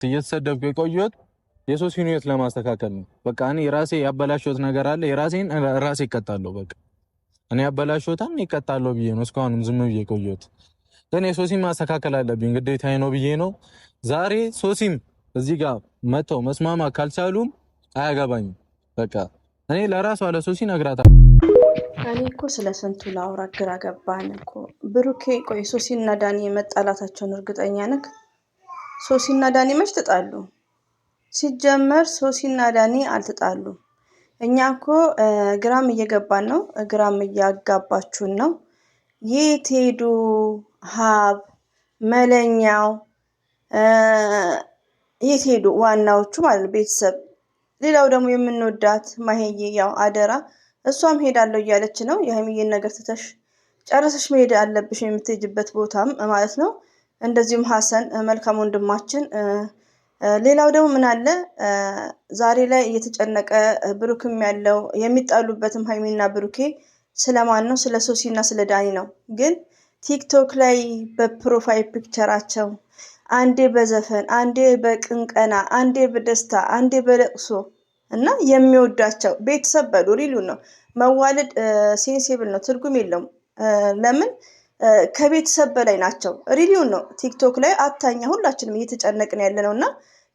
እየተሰደብኩ የቆየሁት የሶሲን ህይወት ለማስተካከል ነው። በቃ እኔ ራሴ ያበላሽሁት ነገር አለ። የራሴን ራሴ እቀጣለሁ። በቃ እኔ ያበላሽሁትን እቀጣለሁ ብዬ ነው እስካሁንም ዝም ብዬ የቆየሁት። ግን የሶሲን ማስተካከል አለብኝ ግዴታዬ ነው ብዬ ነው። ዛሬ ሶሲም እዚህ ጋር መተው መስማማ ካልቻሉም አያገባኝም። በቃ እኔ ለራሷ ለሶሲ ነግራታለሁ። እኔ እኮ ስለ ስንቱ ላውራ ግራ ገባኝ እኮ። ብሩኬ ቆይ ሶሲና ዳኒ የመጣላታቸውን እርግጠኛ ነህ? ሶሲና ዳኒ መች ተጣሉ? ሲጀመር ሶሲና ዳኒ አልተጣሉ። እኛ እኮ ግራም እየገባን ነው፣ ግራም እያጋባችሁን ነው። የት ሄዱ ሀብ መለኛው? የት ሄዱ ዋናዎቹ ማለት ነው ቤተሰብ? ሌላው ደግሞ የምንወዳት ማሄዬ ያው አደራ እሷም ሄዳለሁ እያለች ነው። የሀይሚዬን ነገር ትተሽ ጨርሰሽ መሄድ አለብሽ የምትሄጅበት ቦታም ማለት ነው። እንደዚሁም ሀሰን መልካም ወንድማችን። ሌላው ደግሞ ምን አለ ዛሬ ላይ እየተጨነቀ ብሩክም ያለው የሚጣሉበትም ሀይሚና ብሩኬ ስለማን ነው? ስለ ሶሲና ስለ ዳኒ ነው። ግን ቲክቶክ ላይ በፕሮፋይል ፒክቸራቸው አንዴ በዘፈን አንዴ በቅንቀና አንዴ በደስታ አንዴ በለቅሶ እና የሚወዳቸው ቤተሰብ በሉ ሪሉ ነው። መዋለድ ሴንሲብል ነው፣ ትርጉም የለውም። ለምን ከቤተሰብ በላይ ናቸው። ሪሊውን ነው። ቲክቶክ ላይ አታኛ ሁላችንም እየተጨነቅን ያለ ነው እና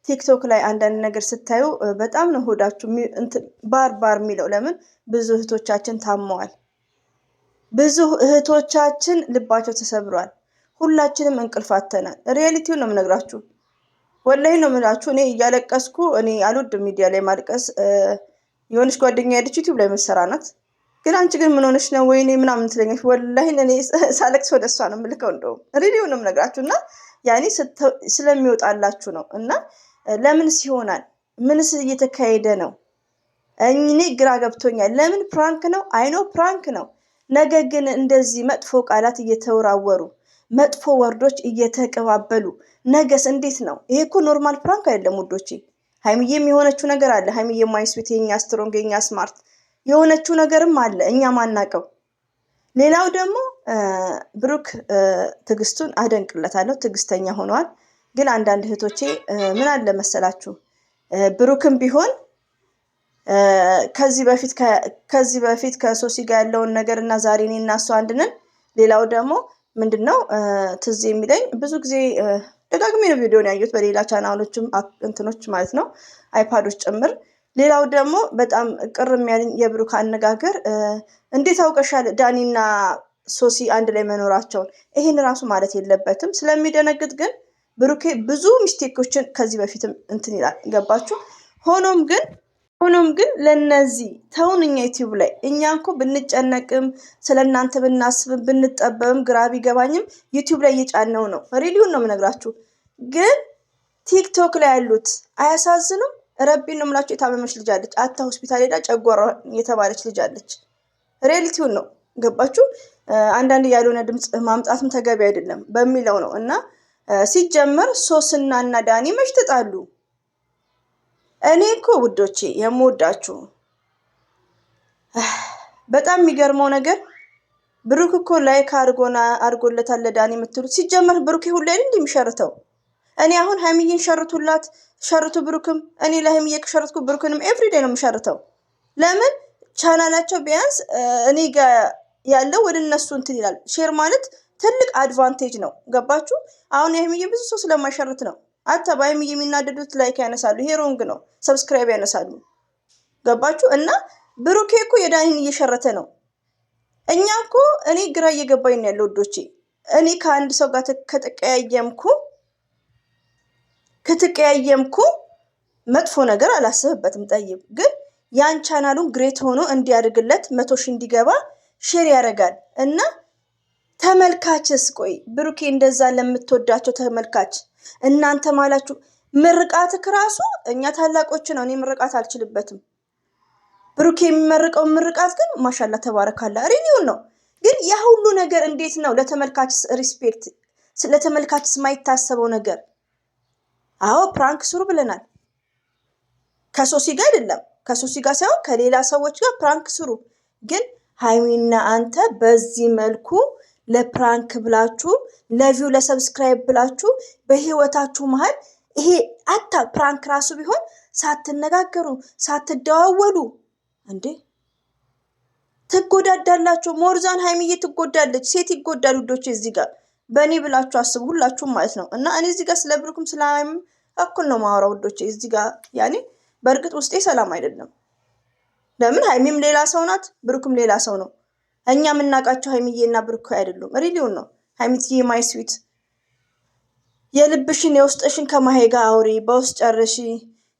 ቲክቶክ ላይ አንዳንድ ነገር ስታዩ በጣም ነው ሆዳችሁ ባር የሚለው። ለምን ብዙ እህቶቻችን ታመዋል፣ ብዙ እህቶቻችን ልባቸው ተሰብሯል። ሁላችንም እንቅልፍ አጥተናል። ሪያሊቲውን ነው የምነግራችሁ፣ ወላሂ ነው የምላችሁ። እኔ እያለቀስኩ እኔ አልወድም ሚዲያ ላይ ማልቀስ። የሆነች ጓደኛ ያለች ዩቲዩብ ላይ መሰራ ናት። ግን አንቺ ግን ምን ሆነሽ ነው ወይኔ ምናምን ትለኛለች። ወላሂ እኔ ሳለቅስ ወደ እሷ ነው የምልከው። እንደውም ሪሊው ነው የምነግራችሁ እና ያኔ ስለሚወጣላችሁ ነው። እና ለምንስ ይሆናል? ምንስ እየተካሄደ ነው? እኔ ግራ ገብቶኛል። ለምን ፕራንክ ነው? አይኖ ፕራንክ ነው። ነገ ግን እንደዚህ መጥፎ ቃላት እየተወራወሩ መጥፎ ወርዶች እየተቀባበሉ ነገስ እንዴት ነው? ይሄ እኮ ኖርማል ፕራንክ አይደለም ውዶቼ። ሀይሚዬም የሆነችው ነገር አለ። ሀይሚዬ ማይስዊት የኛ ስትሮንግ የኛ ስማርት የሆነችው ነገርም አለ እኛ ማናቀው። ሌላው ደግሞ ብሩክ ትዕግስቱን አደንቅለታለሁ፣ ትዕግስተኛ ሆኗል። ግን አንዳንድ እህቶቼ ምን አለ መሰላችሁ ብሩክም ቢሆን ከዚህ በፊት ከሶሲ ጋር ያለውን ነገር እና ዛሬ እኔ እና እሱ አንድ ነን። ሌላው ደግሞ ምንድነው ትዝ የሚለኝ ብዙ ጊዜ ደጋግሜ ነው ቪዲዮን ያየሁት በሌላ ቻናሎችም እንትኖች ማለት ነው አይፓዶች ጭምር። ሌላው ደግሞ በጣም ቅር የሚያለኝ የብሩክ አነጋገር እንዴት አውቀሻል ዳኒና ሶሲ አንድ ላይ መኖራቸውን? ይሄን ራሱ ማለት የለበትም ስለሚደነግጥ። ግን ብሩኬ ብዙ ሚስቴኮችን ከዚህ በፊትም እንትን ይላል፣ ገባችሁ? ሆኖም ግን ለነዚህ ተውን። እኛ ዩቲዩብ ላይ እኛ እኮ ብንጨነቅም ስለእናንተ ብናስብም ብንጠበብም ግራ ቢገባኝም ዩቲዩብ ላይ እየጫነው ነው። ሪሊውን ነው የምነግራችሁ። ግን ቲክቶክ ላይ ያሉት አያሳዝኑም? ረቢን ነው የምላችሁ። የታመመች ልጅ አለች፣ አታ ሆስፒታል ሄዳ ጨጓራ የተባለች ልጅ አለች። ሪያሊቲውን ነው፣ ገባችሁ? አንዳንድ ያልሆነ ድምፅ ማምጣትም ተገቢ አይደለም በሚለው ነው። እና ሲጀመር ሶስና እና ዳኒ መች ተጣሉ? እኔ እኮ ውዶቼ የምወዳችሁ በጣም የሚገርመው ነገር ብሩክ እኮ ላይክ አድርጎለታል ለዳኒ የምትሉት። ሲጀመር ብሩክ ሁሌ አይደል የሚሸርተው? እኔ አሁን ሀይሚዬን ሸርቱ ብሩክም፣ እኔ ለሀይሚዬ ከሸርትኩ ብሩክንም ኤቭሪዴይ ነው የምሸርተው። ለምን ቻናላቸው ቢያንስ እኔ ጋር ያለው ወደ እነሱ እንትን ይላል። ሼር ማለት ትልቅ አድቫንቴጅ ነው፣ ገባችሁ? አሁን የሀይሚዬ ብዙ ሰው ስለማይሸርት ነው። አታ በሀይሚዬ የሚናደዱት ላይክ ያነሳሉ፣ ይሄ ሮንግ ነው። ሰብስክራይብ ያነሳሉ፣ ገባችሁ? እና ብሩኬ እኮ የዳኒን እየሸረተ ነው። እኛ እኮ እኔ ግራ እየገባኝ ነው ያለው ወዶቼ። እኔ ከአንድ ሰው ጋር ከተቀያየምኩ መጥፎ ነገር አላስብበትም። ጠይብ ግን ያን ቻናሉን ግሬት ሆኖ እንዲያድግለት 100 ሺህ እንዲገባ ሼር ያደርጋል። እና ተመልካችስ ቆይ ብሩኬ እንደዛ ለምትወዳቸው ተመልካች እናንተ ማላችሁ ምርቃት ክራሱ እኛ ታላቆች ነው። እኔ ምርቃት አልችልበትም። ብሩኬ የሚመርቀው ምርቃት ግን ማሻላ ተባረካላ ሪኒው ነው። ግን ያ ሁሉ ነገር እንዴት ነው ለተመልካችስ ሪስፔክት፣ ለተመልካችስ ማይታሰበው ነገር? አዎ ፕራንክ ስሩ ብለናል። ከሶሲ ጋር አይደለም፣ ከሶሲ ጋር ሳይሆን ከሌላ ሰዎች ጋር ፕራንክ ስሩ። ግን ሀይሚና አንተ በዚህ መልኩ ለፕራንክ ብላችሁ ለቪው ለሰብስክራይብ ብላችሁ በህይወታችሁ መሃል ይሄ አታ ፕራንክ ራሱ ቢሆን ሳትነጋገሩ ሳትደዋወሉ እንዴ ትጎዳዳላችሁ። ሞርዛን ሀይሚዬ ትጎዳለች፣ ሴት ይጎዳሉ። ውዶቼ እዚህ ጋር በእኔ ብላችሁ አስቡ ሁላችሁም ማለት ነው። እና እኔ እዚህ ጋር ስለ ብሩክም ስለ ሀይሚም እኩል ነው ማወራው ውዶቼ። እዚህ ጋር ያኔ በእርግጥ ውስጤ ሰላም አይደለም። ለምን ሀይሚም ሌላ ሰው ናት፣ ብሩክም ሌላ ሰው ነው። እኛ የምናውቃቸው ሀይሚዬና ብሩክ አይደሉም። ሪሊውን ነው ሀይሚትዬ ማይ ስዊት የልብሽን የውስጥሽን ከማሄ ጋር አውሪ፣ በውስጥ ጨርሺ።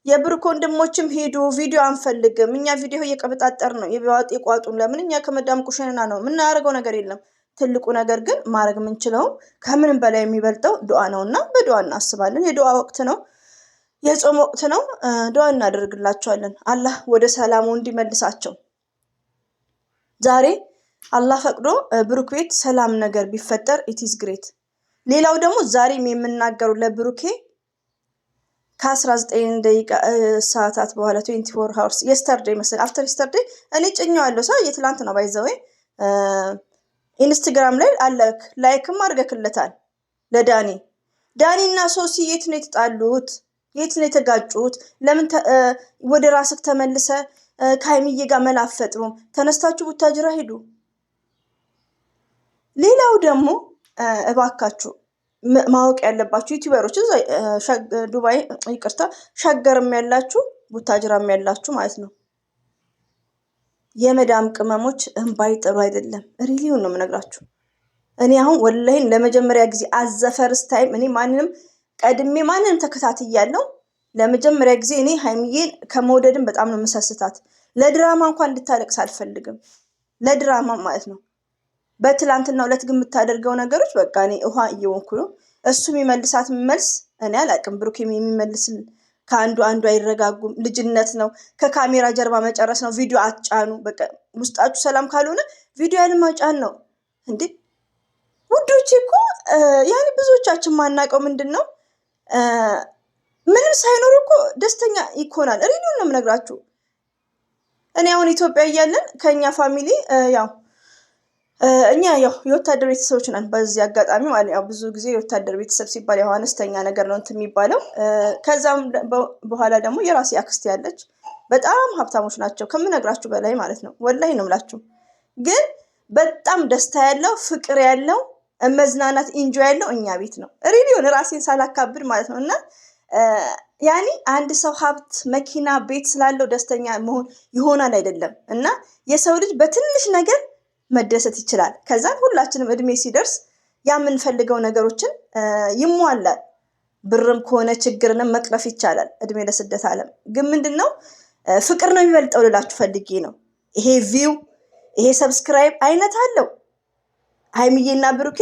የብሩክ ወንድሞችም ሄዱ። ቪዲዮ አንፈልግም እኛ ቪዲዮ እየቀበጣጠር ነው የቢዋጥ የቋጡን። ለምን እኛ ከመዳም ቁሽንና ነው የምናደርገው ነገር የለም። ትልቁ ነገር ግን ማድረግ የምንችለው ከምንም በላይ የሚበልጠው ዱዓ ነውና በዱዓ እናስባለን። የዱዓ ወቅት ነው፣ የጾም ወቅት ነው። ዱዓ እናደርግላቸዋለን አላህ ወደ ሰላሙ እንዲመልሳቸው። ዛሬ አላህ ፈቅዶ ብሩክ ቤት ሰላም ነገር ቢፈጠር ኢትስ ግሬት። ሌላው ደግሞ ዛሬም የምናገሩ ለብሩኬ ከ19 ደቂቃ ሰዓታት በኋላ 24 hours yesterday መሰለኝ after yesterday እኔ ጭኛዋለሁ። ሰው የትላንት ነው ባይዘው ኢንስታግራም ላይ አለክ ላይክም አድርገክለታል ለዳኒ። ዳኒና ሶሲ የት ነው የተጣሉት? የት ነው የተጋጩት? ለምን ወደ ራስክ ተመልሰ ከሀይሚዬ ጋር መላፈጥሩም? ተነስታችሁ ቡታጅራ ሄዱ። ሌላው ደግሞ እባካችሁ ማወቅ ያለባችሁ ዩቲዩበሮች እዛ ዱባይ ይቅርታ ሸገርም ያላችሁ ቡታጅራም ያላችሁ ማለት ነው፣ የመዳም ቅመሞች እንባይ ጥሩ አይደለም። ሪሊውን ነው የምነግራችሁ። እኔ አሁን ወላሂን ለመጀመሪያ ጊዜ አዘፈርስ ታይም እኔ ማንንም ቀድሜ ማንንም ተከታትያለሁ። ለመጀመሪያ ጊዜ እኔ ሀይሚዬን ከመውደድም በጣም ነው የምሰስታት። ለድራማ እንኳን እንድታለቅስ አልፈልግም። ለድራማ ማለት ነው። በትላንትና ሁለት ግን የምታደርገው ነገሮች በቃ እኔ ውሃ እየወንኩ ነው። እሱ የሚመልሳት መልስ እኔ አላቅም። ብሩክ የሚመልስ ከአንዱ አንዱ አይረጋጉም። ልጅነት ነው። ከካሜራ ጀርባ መጨረስ ነው። ቪዲዮ አትጫኑ። በቃ ውስጣችሁ ሰላም ካልሆነ ቪዲዮ ያለማጫን ነው እንዴ ውዶቼ። እኮ ያኔ ብዙዎቻችን ማናውቀው ምንድን ነው ምንም ሳይኖር እኮ ደስተኛ ይኮናል። ሪሊውን ነው የምነግራችሁ። እኔ አሁን ኢትዮጵያ እያለን ከኛ ፋሚሊ ያው እኛ ያው የወታደር ቤተሰቦች ነን። በዚህ አጋጣሚ ማለት ያው ብዙ ጊዜ የወታደር ቤተሰብ ሲባል ያው አነስተኛ ነገር ነው እንትን የሚባለው። ከዛም በኋላ ደግሞ የራሴ አክስት ያለች በጣም ሀብታሞች ናቸው ከምነግራችሁ በላይ ማለት ነው። ወላሂ ነው የምላችሁ። ግን በጣም ደስታ ያለው ፍቅር ያለው መዝናናት ኢንጆይ ያለው እኛ ቤት ነው። ሪሊውን ራሴን ሳላካብድ ማለት ነው። እና ያኒ አንድ ሰው ሀብት መኪና ቤት ስላለው ደስተኛ መሆን ይሆናል አይደለም። እና የሰው ልጅ በትንሽ ነገር መደሰት ይችላል። ከዛን ሁላችንም እድሜ ሲደርስ የምንፈልገው ነገሮችን ይሟላል። ብርም ከሆነ ችግርንም መቅረፍ ይቻላል። እድሜ ለስደት ዓለም ግን ምንድነው ፍቅር ነው የሚበልጠው ልላችሁ ፈልጌ ነው። ይሄ ቪው ይሄ ሰብስክራይብ አይነት አለው። ሀይሚዬና ብሩኬ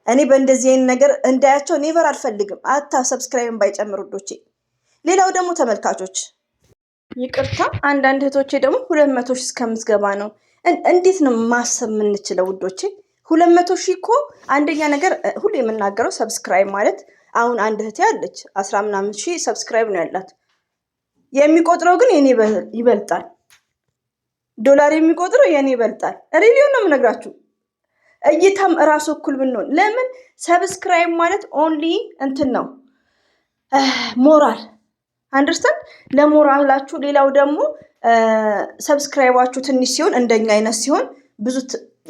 እኔ በእንደዚህ አይነት ነገር እንዳያቸው ኔቨር አልፈልግም። አታ ሰብስክራይብን ባይጨምሩ ዶቼ። ሌላው ደግሞ ተመልካቾች ይቅርታ፣ አንዳንድ እህቶቼ ደግሞ 200 ሺህ እስከምትገባ ነው። እንዴት ነው ማሰብ የምንችለው ውዶቼ? 200 ሺህ እኮ አንደኛ ነገር ሁሉ የምናገረው ሰብስክራይብ ማለት አሁን አንድ እህቴ አለች 10 ምናምን ሺህ ሰብስክራይብ ነው ያላት። የሚቆጥረው ግን የኔ ይበልጣል። ዶላር የሚቆጥረው የኔ ይበልጣል። ሪሊውን ነው የምነግራችሁ። እይታም እራሱ እኩል ብንሆን ለምን ሰብስክራይብ ማለት ኦንሊ እንትን ነው ሞራል አንደርስታንድ ለሞራላችሁ። ሌላው ደግሞ ሰብስክራይባችሁ ትንሽ ሲሆን እንደኛ አይነት ሲሆን ብዙ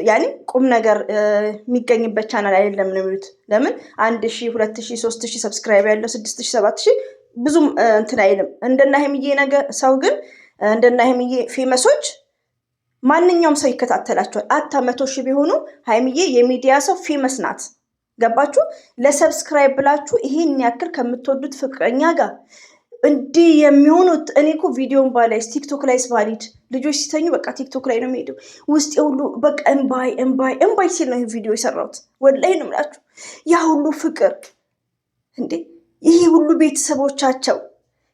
ያኔ ቁም ነገር የሚገኝበት ቻናል አይደለም ነው የሚሉት። ለምን 1000 2000 3000 ሰብስክራይብ ያለው 6000 7000 ብዙም እንትን አይልም። እንደና ሀይሚዬ ነገር ሰው ግን እንደና ሀይሚዬ ፌመሶች ማንኛውም ሰው ይከታተላቸዋል። አታ 100 ሺህ ቢሆኑ ሀይሚዬ የሚዲያ ሰው ፌመስ ናት። ገባችሁ? ለሰብስክራይብ ብላችሁ ይሄን ያክል ከምትወዱት ፍቅረኛ ጋር እንዲህ የሚሆኑት። እኔ እኮ ቪዲዮን ባላይስ ቲክቶክ ላይ ስባሊድ ልጆች ሲተኙ በቃ ቲክቶክ ላይ ነው የሚሄደው። ውስጥ ሁሉ በቃ እምባይ ሲል ነው ይሄ ቪዲዮ የሰራሁት። ወላሂ ነው የምላችሁ። ያ ሁሉ ፍቅር እንዴ! ይሄ ሁሉ ቤተሰቦቻቸው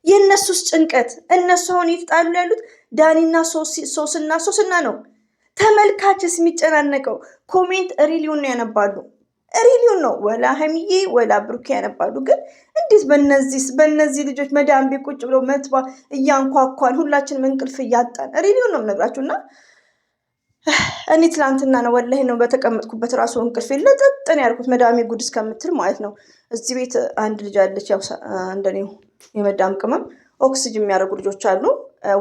የእነሱስ ጭንቀት። እነሱ አሁን የተጣሉ ያሉት ዳኒና ሶስና ነው። ተመልካችስ የሚጨናነቀው ኮሜንት ሪሊውን ነው ያነባሉ። ሪሊውን ነው ወላ ሀይሚዬ ወላ ብሩኬ ያነባሉ። ግን እንዴት በእነዚህ ልጆች መዳም ቤት ቁጭ ብለው መትባ እያንኳኳን ሁላችንም እንቅልፍ እያጣን ሪሊውን ነው የምነግራችሁ። እና እኔ ትላንትና ነው ወላሂ ነው በተቀመጥኩበት ራሱ እንቅልፍ ለጠጥን ያልኩት መዳሜ ጉድ እስከምትል ማለት ነው። እዚህ ቤት አንድ ልጅ አለች ያው እንደኔው የመዳም ቅመም ኦክሲጅን የሚያደርጉ ልጆች አሉ።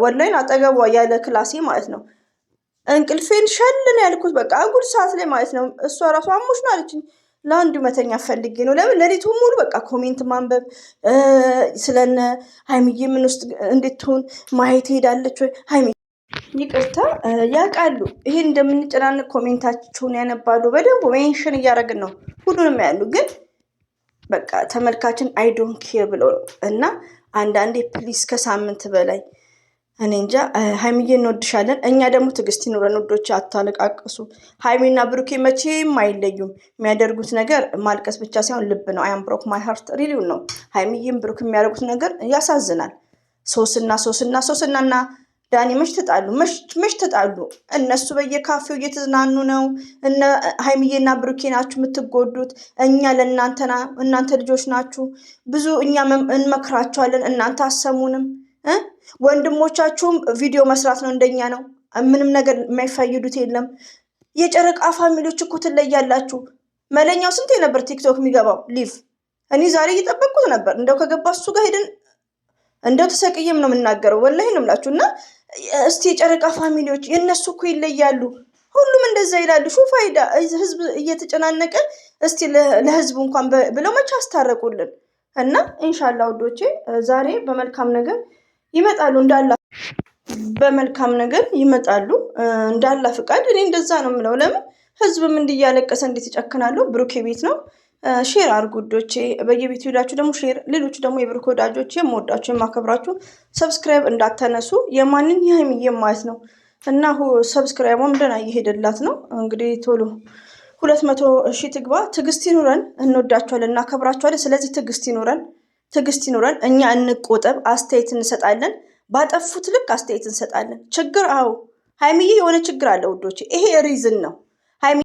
ወላይን አጠገቧ ያለ ክላሴ ማለት ነው እንቅልፌን ሸልን ያልኩት በቃ አጉል ሰዓት ላይ ማለት ነው። እሷ ራሱ አሞሽ ነው አለችኝ። ለአንዱ መተኛ ፈልጌ ነው። ለምን ሌሊቱ ሙሉ በቃ ኮሜንት ማንበብ ስለነ ሀይሚዬ ምን ውስጥ እንዴት ትሆን ማየት ሄዳለች ወይ ሀይሚ ይቅርታ ያውቃሉ ይሄን እንደምንጨናነቅ ኮሜንታቸውን ያነባሉ። በደንብ ሜንሽን እያደረግን ነው ሁሉንም ያሉ ግን በቃ ተመልካችን አይዶን ኬር ብለው ነው። እና አንዳንዴ ፕሊስ ከሳምንት በላይ እኔ እንጃ ሀይሚዬ እንወድሻለን። እኛ ደግሞ ትዕግስት ይኑረን ውዶች፣ አታለቃቅሱ። ሀይሚና ብሩኬ መቼም አይለዩም። የሚያደርጉት ነገር ማልቀስ ብቻ ሳይሆን ልብ ነው። አያም ብሮክ ማይ ሀርት ሪሊውን ነው። ሀይሚዬም ብሩክ የሚያደርጉት ነገር ያሳዝናል። ሶስናና ዳኒ መች ተጣሉ? እነሱ በየካፌው እየተዝናኑ ነው። ሀይሚዬና ብሩኬ ናችሁ የምትጎዱት። እኛ እናንተ ልጆች ናችሁ። ብዙ እኛ እንመክራቸዋለን፣ እናንተ አሰሙንም። ወንድሞቻችሁም ቪዲዮ መስራት ነው እንደኛ ነው። ምንም ነገር የማይፋይዱት የለም። የጨረቃ ፋሚሊዎች እኮ ትለያላችሁ። መለኛው ስንቴ ነበር ቲክቶክ የሚገባው ሊቭ። እኔ ዛሬ እየጠበቅኩት ነበር። እንደው ከገባ እሱ ጋር ሄደን እንደው ተሰቅዬም ነው የምናገረው። ወላሂ ነው የምላችሁ። እና እስቲ የጨረቃ ፋሚሊዎች የእነሱ እኮ ይለያሉ። ሁሉም እንደዛ ይላሉ። ሹፋይዳ ህዝብ እየተጨናነቀ እስቲ ለህዝቡ እንኳን ብለው መቼ አስታረቁልን። እና ኢንሻላ ውዶቼ ዛሬ በመልካም ነገር ይመጣሉ እንዳላ ፍቃድ። እኔ እንደዛ ነው የምለው። ለምን ህዝብም እንዲያለቀሰ እንዴት ይጨክናሉ? ብሩኬ ቤት ነው። ሼር አድርጉ ውዶቼ፣ በየቤቱ ሄዳችሁ ደግሞ ሼር። ሌሎች ደግሞ የብሩክ ወዳጆች የምወዳችሁ የማከብራችሁ ሰብስክራይብ እንዳተነሱ የማንን የሀይሚዬ ማለት ነው። እና ሰብስክራይቧም ደህና እየሄደላት ነው። እንግዲህ ቶሎ 200,000 ትግባ። ትዕግስት ይኑረን። እንወዳችኋለን፣ እናከብራችኋለን። ስለዚህ ትዕግስት ይኑረን። እኛ እንቆጠብ፣ አስተያየት እንሰጣለን። ባጠፉት ልክ አስተያየት እንሰጣለን። ሀይሚዬ የሆነ ችግር አለ ውዶቼ። ይሄ ሪዝን ነው።